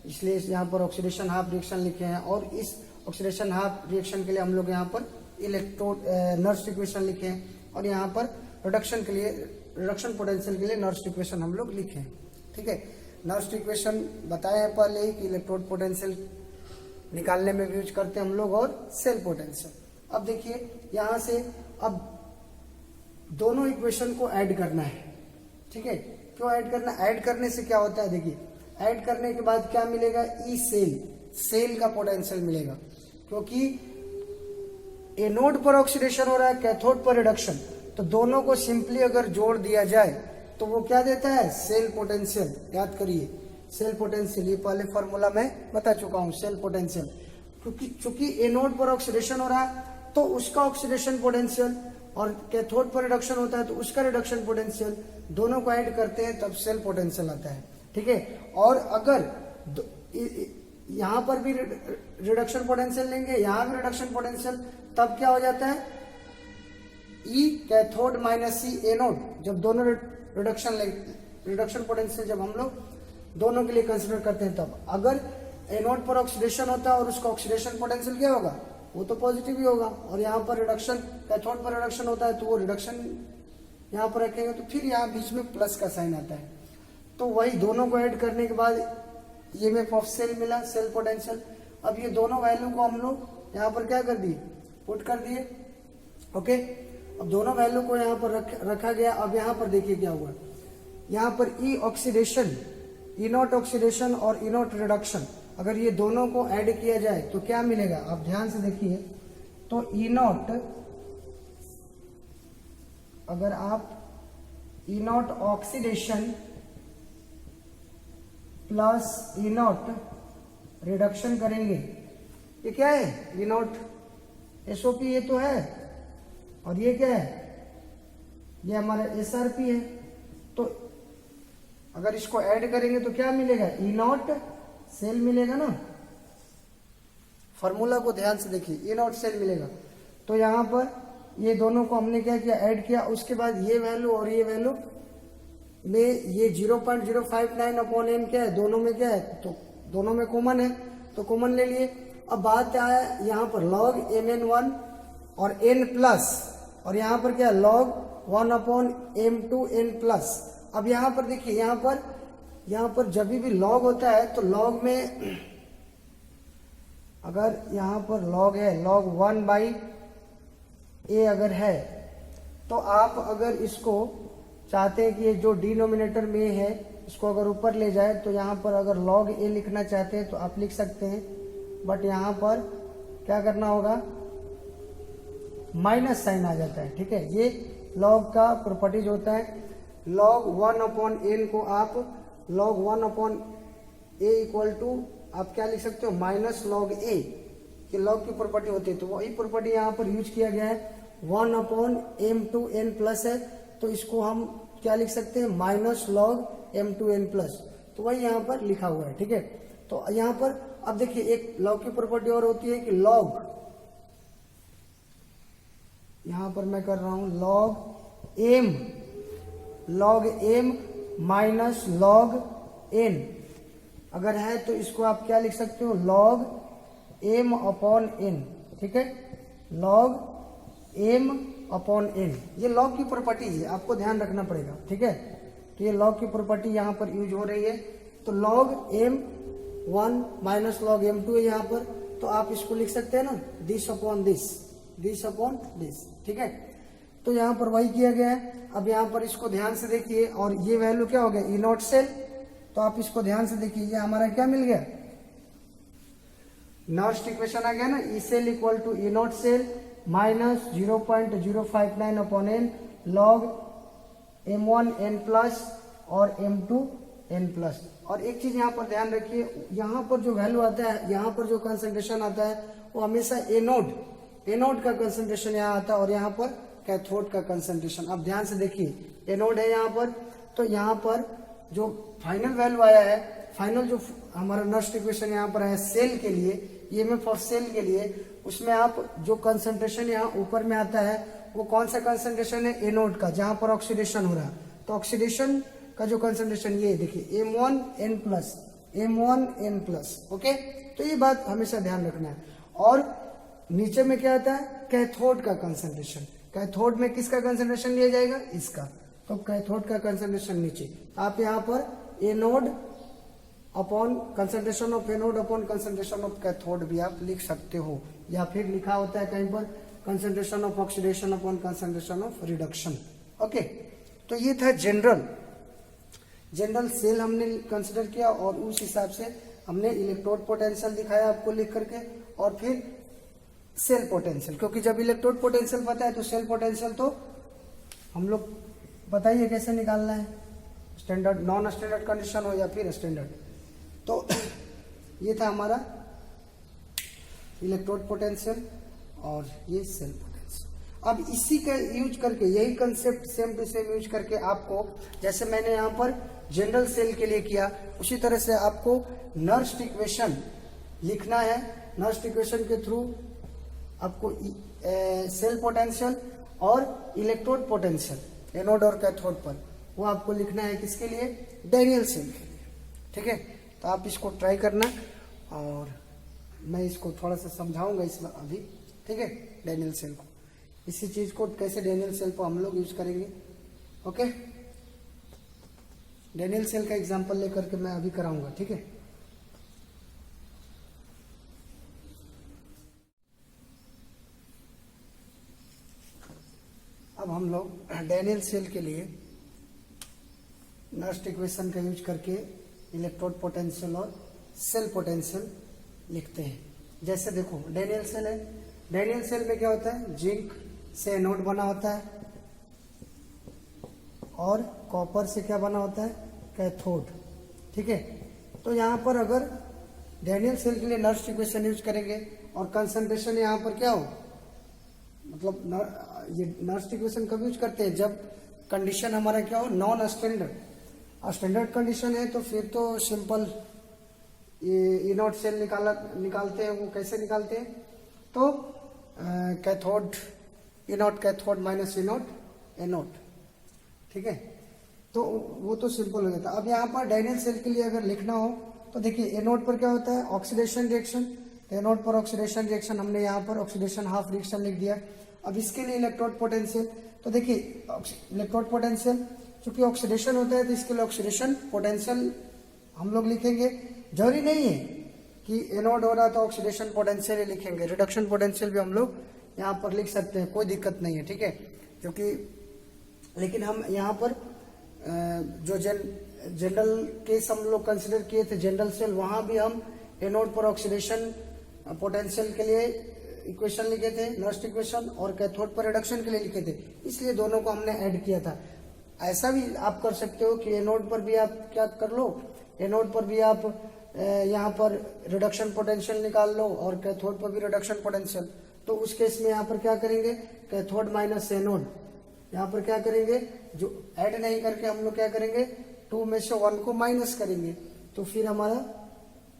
इसलिए यहाँ पर ऑक्सीडेशन हाफ रिएक्शन लिखे हैं, और इस ऑक्सीडेशन हाफ रिएक्शन के लिए हम लोग यहाँ पर इलेक्ट्रोड नर्स्ट इक्वेशन लिखे हैं, और यहाँ पर रिडक्शन के लिए, रिडक्शन पोटेंशियल के लिए नर्स्ट इक्वेशन हम लोग लिखे हैं, ठीक है। नर्स्ट इक्वेशन बताया है पहले ही कि इलेक्ट्रोड पोटेंशियल निकालने में भी यूज करते हैं हम लोग, और सेल पोटेंशियल। अब देखिए यहां से अब दोनों इक्वेशन को ऐड करना है, ठीक है। क्यों ऐड करना? ऐड करने से क्या होता है, देखिए ऐड करने के बाद क्या मिलेगा, ई सेल, सेल का पोटेंशियल मिलेगा, क्योंकि एनोड पर ऑक्सीडेशन हो रहा है, कैथोड पर रिडक्शन, तो दोनों को सिंपली अगर जोड़ दिया जाए तो वो क्या देता है, सेल पोटेंशियल। याद करिए सेल पोटेंशियल, ये पहले फॉर्मूला में बता चुका हूं, सेल पोटेंशियल। क्योंकि चूंकि एनोड पर ऑक्सीडेशन हो रहा है तो उसका ऑक्सीडेशन पोटेंशियल, और कैथोड पर रिडक्शन होता है तो उसका रिडक्शन पोटेंशियल, दोनों को ऐड करते हैं तब सेल पोटेंशियल आता है, ठीक है। और अगर यहां पर भी रिडक्शन पोटेंशियल लेंगे, यहां भी रिडक्शन पोटेंशियल, तब क्या हो जाता है, ई कैथोड माइनस ई एनोड। जब दोनों रिडक्शन पोटेंशियल जब हम लोग दोनों के लिए कंसिडर करते हैं, तब अगर एनोड पर ऑक्सीडेशन होता है और उसका ऑक्सीडेशन पोटेंशियल क्या होगा, वो तो पॉजिटिव ही होगा, और यहाँ पर रिडक्शन, कैथोड पर रिडक्शन होता है तो वो रिडक्शन यहाँ पर रखेंगे, तो फिर यहाँ बीच में प्लस का साइन आता है। तो वही दोनों को ऐड करने के बाद ये में ऑफ सेल मिला, सेल पोटेंशियल। अब ये दोनों वैल्यू को हम लोग यहाँ पर क्या कर दिए, पुट कर दिए, ओके। अब दोनों वैल्यू को यहाँ पर रखा गया। अब यहाँ पर देखिए क्या हुआ, यहाँ पर ई ऑक्सीडेशन, ई नॉट ऑक्सीडेशन और ई नॉट रिडक्शन, अगर ये दोनों को ऐड किया जाए तो क्या मिलेगा, आप ध्यान से देखिए। तो ई नॉट, अगर आप E naught oxidation plus E naught reduction करेंगे, ये क्या है, ई नॉट एसओपी ये तो है, और ये क्या है, ये हमारा एसआरपी है। तो अगर इसको ऐड करेंगे तो क्या मिलेगा, ई नॉट सेल मिलेगा ना। फॉर्मूला को ध्यान से देखिए, ई नॉट सेल मिलेगा। तो यहां पर ये दोनों को हमने क्या किया, ऐड किया। उसके बाद ये वैल्यू और ये वैल्यू में ये 0.059 अपॉन एन क्या है, दोनों में क्या है, तो दोनों में कॉमन है तो कॉमन ले लिए। अब बात आया यहाँ पर लॉग mn1 और n प्लस, और यहाँ पर क्या है, log 1 upon m2 n plus. अब यहाँ पर देखिए, यहाँ पर जब भी लॉग होता है तो लॉग में अगर यहाँ पर लॉग है, लॉग 1/a अगर है, तो आप अगर इसको चाहते हैं कि ये जो डिनोमिनेटर में है इसको अगर ऊपर ले जाए, तो यहाँ पर अगर log a लिखना चाहते हैं तो आप लिख सकते हैं, बट यहाँ पर क्या करना होगा, माइनस साइन आ जाता है, ठीक है। ये log का प्रॉपर्टीज होता है। log 1 अपॉन n को आप log 1 upon a equal to आप क्या लिख सकते हो, माइनस log a, ये log की प्रॉपर्टी होती है। तो वही प्रॉपर्टी यहाँ पर यूज किया गया है। 1 अपॉन m2 n प्लस है, तो इसको हम क्या लिख सकते हैं, minus log m2 n plus, तो वही यहाँ पर लिखा हुआ है, ठीक है। तो यहाँ पर अब देखिए एक log की प्रॉपर्टी और होती है कि log, यहाँ पर मैं कर रहा हूं log m minus log n, अगर है तो इसको आप क्या लिख सकते हो, log m अपॉन n, ठीक है, log m अपॉन n, ये log की प्रॉपर्टी है, आपको ध्यान रखना पड़ेगा, ठीक है। तो ये log की प्रॉपर्टी यहाँ पर यूज हो रही है। तो log m1 minus log m2 है यहाँ पर, तो आप इसको लिख सकते हैं ना, दिस अपॉन दिस, ठीक है। तो यहाँ पर वही किया गया है। अब यहाँ पर इसको ध्यान से देखिए, और ये वैल्यू क्या हो गया, ई नॉट सेल, तो आप इसको ध्यान से देखिए, ये हमारा क्या मिल गया, नेक्स्ट इक्वेशन आ गया ना, E cell equal to E naught cell minus 0.059 upon N log m1 n plus और m2 n प्लस। और एक चीज यहाँ पर ध्यान रखिए, यहाँ पर जो वैल्यू आता है, यहाँ पर जो कंसंट्रेशन आता है वो हमेशा एनोड का कंसंट्रेशन यहाँ आता है, और यहाँ पर कैथोड का कंसंट्रेशन। अब ध्यान से देखिए, एनोड है यहाँ पर, तो यहाँ पर जो फाइनल वैल्यू आया है, फाइनल जो हमारा नेक्स्ट इक्वेशन यहाँ पर है सेल के लिए, ये में फॉर सेल के लिए, उसमें आप जो कंसंट्रेशन यहाँ ऊपर में आता है वो कौन सा कंसंट्रेशन है, एनोड का, जहां पर ऑक्सीडेशन हो रहा है। तो ऑक्सीडेशन का जो कंसंट्रेशन ये देखिए m1 n प्लस, ओके। तो ये बात हमेशा ध्यान रखना है। और नीचे में क्या आता है, कैथोड का कंसंट्रेशन। कैथोड में किसका कंसंट्रेशन लिया जाएगा, इसका, तो कैथोड का कंसंट्रेशन नीचे। आप यहाँ पर anode upon concentration of anode upon concentration of cathode भी आप लिख सकते हो, या फिर लिखा होता है कहीं पर concentration of oxidation upon concentration of reduction. Okay, तो ये था जनरल सेल हमने कंसिडर किया, और उस हिसाब से हमने इलेक्ट्रोड पोटेंशियल दिखाया आपको लिख करके, और फिर सेल पोटेंशियल, क्योंकि जब इलेक्ट्रोड पोटेंशियल पता है तो सेल पोटेंशियल तो हम लोग बताइए कैसे निकालना है, स्टैंडर्ड नॉन स्टैंडर्ड कंडीशन हो या फिर स्टैंडर्ड। तो ये था हमारा इलेक्ट्रोड पोटेंशियल और ये सेल पोटेंशियल। अब इसी का यूज करके, यही concept same to same use करके आपको, जैसे मैंने यहाँ पर जनरल सेल के लिए किया, उसी तरह से आपको नर्स्ट इक्वेशन लिखना है। नर्स्ट इक्वेशन के थ्रू आपको सेल पोटेंशियल और इलेक्ट्रोड पोटेंशियल एनोड और कैथोड पर, वो आपको लिखना है किसके लिए, डैनियल सेल के लिए। ठीक है, तो आप इसको ट्राई करना, और मैं इसको थोड़ा सा समझाऊंगा इसमें अभी। ठीक है, डैनियल सेल को, इसी चीज को कैसे डैनियल सेल को हम लोग यूज करेंगे। ओके, डैनियल सेल का एग्जांपल लेकर के मैं अभी कराऊंगा। ठीक है, अब हम लोग डैनियल सेल के लिए नर्स्ट इक्वेशन का यूज करके इलेक्ट्रोड पोटेंशियल और सेल पोटेंशियल लिखते हैं। जैसे देखो, डैनियल सेल है, डैनियल सेल में क्या होता है, जिंक से एनोड बना होता है, और कॉपर से क्या बना होता है, कैथोड। ठीक है, तो यहाँ पर अगर डैनियल सेल के लिए नर्स्ट इक्वेशन यूज करेंगे, और कंसंट्रेशन यहाँ पर क्या हो, मतलब ये नर्स्ट इक्वेशन कब यूज करते हैं, जब कंडीशन हमारा क्या हो, नॉन स्टैंडर्ड। स्टैंडर्ड कंडीशन है तो फिर तो सिंपल ये नॉट सेल निकालते हैं। वो कैसे निकालते हैं, तो कैथोड इनोट कैथोड माइनस इनोट एनोट। ठीक है, तो वो तो सिंपल हो जाता है। अब यहाँ पर डैनियल सेल के लिए अगर लिखना हो तो देखिए, एनोड पर क्या होता है, ऑक्सीडेशन रिएक्शन, तो एनोड पर ऑक्सीडेशन रिएक्शन, हमने यहाँ पर ऑक्सीडेशन हाफ रिएक्शन लिख दिया। अब इसके लिए इलेक्ट्रोड पोटेंशियल, तो देखिए इलेक्ट्रोड पोटेंशियल, चूंकि ऑक्सीडेशन होता है तो इसके लिए ऑक्सीडेशन पोटेंशियल हम लोग लिखेंगे। जरूरी नहीं है कि एनोड हो रहा तो ऑक्सीडेशन पोटेंशियल ही लिखेंगे, रिडक्शन पोटेंशियल भी हम लोग यहाँ पर लिख सकते हैं, कोई दिक्कत नहीं है। ठीक है, क्योंकि लेकिन हम यहाँ पर जो जनरल केस हम लोग कंसिडर किए थे जनरल सेल, वहां भी हम एनोड पर ऑक्सीडेशन पोटेंशियल के लिए इक्वेशन लिखे थे, नर्स्ट इक्वेशन, और कैथोड पर रिडक्शन के लिए लिखे थे, इसलिए दोनों को हमने ऐड किया था। ऐसा भी आप कर सकते हो कि एनोड पर भी आप क्या कर लो, एनोड पर भी आप यहाँ पर रिडक्शन पोटेंशियल निकाल लो, और कैथोड पर भी रिडक्शन पोटेंशियल। तो उस केस में यहाँ पर क्या करेंगे, कैथोड माइनस एनोड, यहाँ पर क्या करेंगे, जो ऐड नहीं करके हम लोग क्या करेंगे, 2 में से 1 को माइनस करेंगे, तो फिर हमारा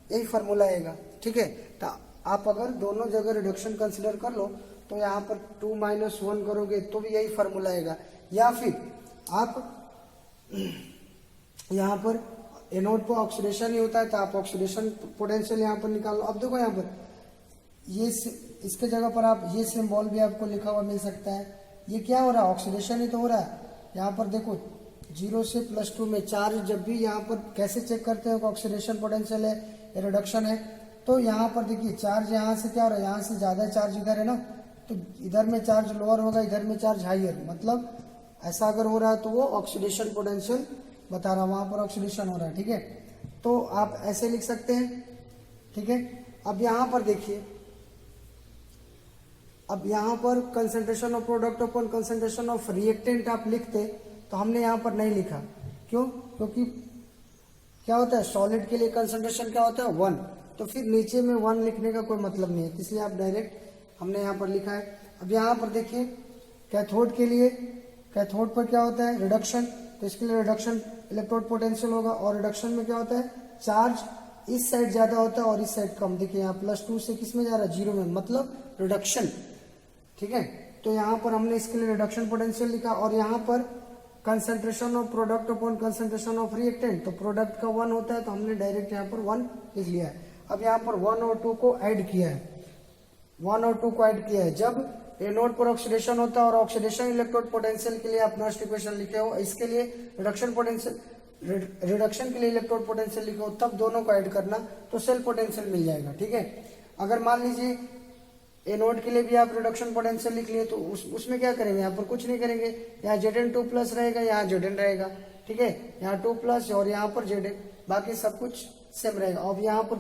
यही फॉर्मूला आएगा। ठीक है, तो आप अगर दोनों जगह रिडक्शन कंसिडर कर लो तो यहाँ पर 2 - 1 करोगे तो भी यही फॉर्मूला आएगा। या फिर आप यहाँ पर एनोड पर ऑक्सीडेशन ही होता है तो आप ऑक्सीडेशन पोटेंशियल यहाँ पर निकाल लो। अब देखो यहाँ पर ये इसके जगह पर आप ये सिंबल भी आपको लिखा हुआ मिल सकता है। ये क्या हो रहा है, ऑक्सीडेशन ही तो हो रहा है। यहाँ पर देखो 0 से +2 में चार्ज, जब भी यहाँ पर कैसे चेक करते हो ऑक्सीडेशन पोटेंशियल है या रिडक्शन है, तो यहाँ पर देखिए चार्ज यहाँ से क्या हो रहा है, यहाँ से ज्यादा चार्ज इधर है ना, तो इधर में चार्ज लोअर होगा, इधर में चार्ज हाइयर, मतलब ऐसा अगर हो रहा है तो वो ऑक्सीडेशन पोटेंशियल बता रहा है, वहां पर ऑक्सीडेशन हो रहा है। ठीक है, तो आप ऐसे लिख सकते हैं। ठीक है, अब यहाँ पर देखिए, अब यहाँ पर concentration of product upon concentration of reactant आप लिखते, तो हमने यहाँ पर नहीं लिखा। क्यों, क्योंकि क्या होता है, सॉलिड के लिए कंसंट्रेशन क्या होता है, 1, तो फिर नीचे में 1 लिखने का कोई मतलब नहीं है, इसलिए आप डायरेक्ट हमने यहाँ पर लिखा है। अब यहाँ पर देखिए कैथोड के लिए, कैथोड पर क्या होता है, रिडक्शन, तो इसके लिए रिडक्शन इलेक्ट्रोड पोटेंशियल होगा, और रिडक्शन में क्या होता है, चार्ज इस साइड ज्यादा होता है और इस साइड कम। देखिए यहाँ +2 से किस में जा रहा है, 0 में, मतलब रिडक्शन। ठीक है, तो यहाँ पर हमने इसके लिए रिडक्शन पोटेंशियल लिखा, और यहाँ पर concentration of product upon concentration of reactant, तो प्रोडक्ट का 1 होता है तो हमने डायरेक्ट यहाँ पर 1 लिख लिया है। अब यहाँ पर 1 और 2 को ऐड किया है, 1 और 2 को ऐड किया है। जब एनोड पर ऑक्सीडेशन होता है और ऑक्सीडेशन इलेक्ट्रोड पोटेंशियल के लिए आप नर्स्ट इक्वेशन लिखे हो, इसके लिए रिडक्शन पोटेंशियल रिडक्शन के लिए इलेक्ट्रोड पोटेंशियल लिखो तब दोनों को ऐड करना तो सेल पोटेंशियल मिल जाएगा। ठीक है, अगर मान लीजिए एनोड के लिए भी आप रिडक्शन पोटेंशियल लिख लिए तो उसमें क्या करेंगे, यहाँ पर कुछ नहीं करेंगे, यहाँ Zn2+ रहेगा, यहाँ Zn रहेगा। ठीक है, यहाँ 2+ और यहाँ पर Zn, बाकी सब कुछ सेम रहेगा। अब यहाँ पर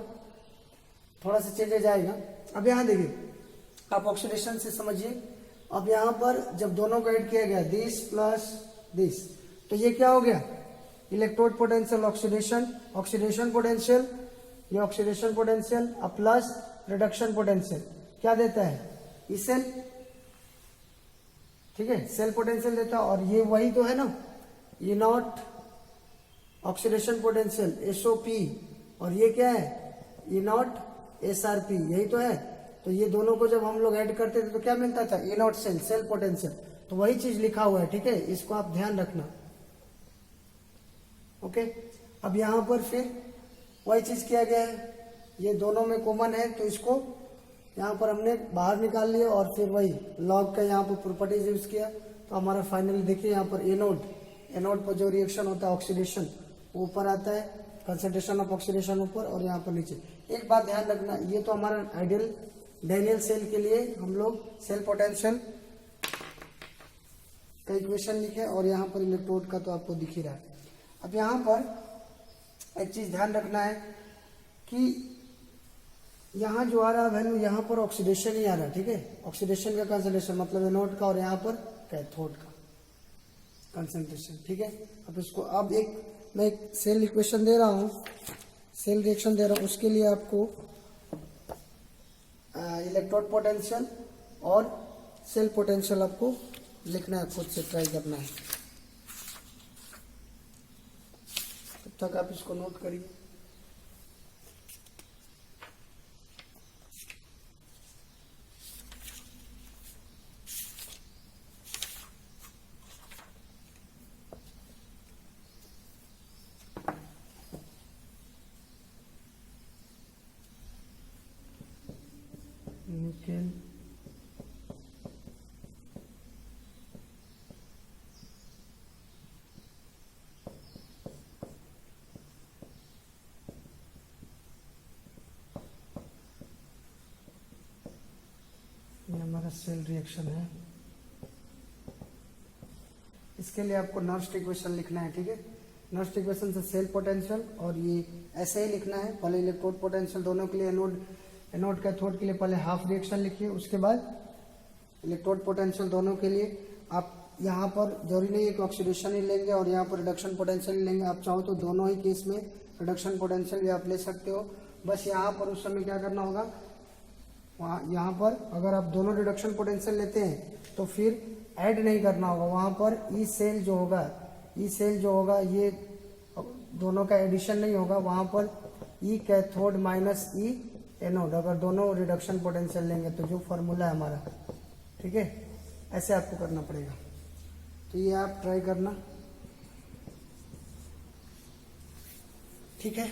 थोड़ा सा चेंज जाएगा। अब यहाँ देखिए, आप ऑक्सीडेशन से समझिए। अब यहाँ पर जब दोनों को ऐड किया गया दिस प्लस दिस, तो ये क्या हो गया, electrode potential oxidation, oxidation potential, ये ऑक्सीडेशन पोटेंशियल अब प्लस रिडक्शन पोटेंशियल क्या देता है, ई सेल। ठीक है, सेल पोटेंशियल देता है। और ये वही तो है ना, ई नॉट ऑक्सीडेशन पोटेंशियल SOP, और ये क्या है, ई नॉट SRP, यही तो है। तो ये दोनों को जब हम लोग ऐड करते थे तो क्या मिलता था, ई नॉट सेल, सेल पोटेंशियल। तो वही चीज लिखा हुआ है। ठीक है, इसको आप ध्यान रखना। ओके, अब यहां पर फिर वही चीज किया गया है, ये दोनों में कॉमन है तो इसको यहाँ पर हमने बाहर निकाल लिया और फिर वही लॉग का यहाँ पर प्रॉपर्टीज यूज किया। तो हमारा फाइनल देखिए यहाँ पर एनोड पर जो रिएक्शन होता है ऑक्सीडेशन ऊपर आता है, कंसंट्रेशन ऑफ ऑक्सीडेशन ऊपर और यहाँ पर नीचे। एक बात ध्यान रखना, ये तो हमारा आइडियल डैनियल सेल के लिए हम लोग सेल पोटेंशियल का इक्वेशन लिखे और यहाँ पर इलेक्ट्रोड का तो आपको दिख ही रहा है। अब यहाँ पर एक चीज ध्यान रखना है कि यहाँ जो आ रहा है वैल्यू, यहाँ पर ऑक्सीडेशन ही आ रहा है। ठीक है, ऑक्सीडेशन का कंसंट्रेशन मतलब एनोड का और यहाँ पर कैथोड का कंसंट्रेशन। ठीक है, अब इसको अब मैं एक सेल इक्वेशन दे रहा हूँ, सेल रिएक्शन दे रहा हूँ, उसके लिए आपको इलेक्ट्रोड पोटेंशियल और सेल पोटेंशियल आपको लिखना है, खुद से ट्राई करना है। तब तक आप इसको नोट करिए। निकेल ये हमारा सेल रिएक्शन है। इसके लिए आपको नर्स्ट इक्वेशन लिखना है। ठीक है, नर्स्ट इक्वेशन से सेल पोटेंशियल और ये ऐसे ही लिखना है। पहले इलेक्ट्रोड पोटेंशियल दोनों के लिए, एनोड कैथोड के लिए पहले हाफ रिएक्शन लिखिए, उसके बाद इलेक्ट्रोड पोटेंशियल दोनों के लिए। आप यहाँ पर जरूरी नहीं है कि ऑक्सीडेशन ही लेंगे और यहाँ पर रिडक्शन पोटेंशियल ही लेंगे, आप चाहो तो दोनों ही केस में रिडक्शन पोटेंशियल भी आप ले सकते हो। बस यहाँ पर उस समय क्या करना होगा, यहाँ पर अगर आप दोनों रिडक्शन पोटेंशियल लेते हैं तो फिर ऐड नहीं करना होगा, वहाँ पर ई सेल जो होगा ये दोनों का एडिशन नहीं होगा, वहाँ पर ई कैथोड माइनस ई एनोड, अगर दोनों रिडक्शन पोटेंशियल लेंगे तो जो फॉर्मूला है हमारा। ठीक है, ऐसे आपको करना पड़ेगा। तो ये आप ट्राई करना। ठीक है।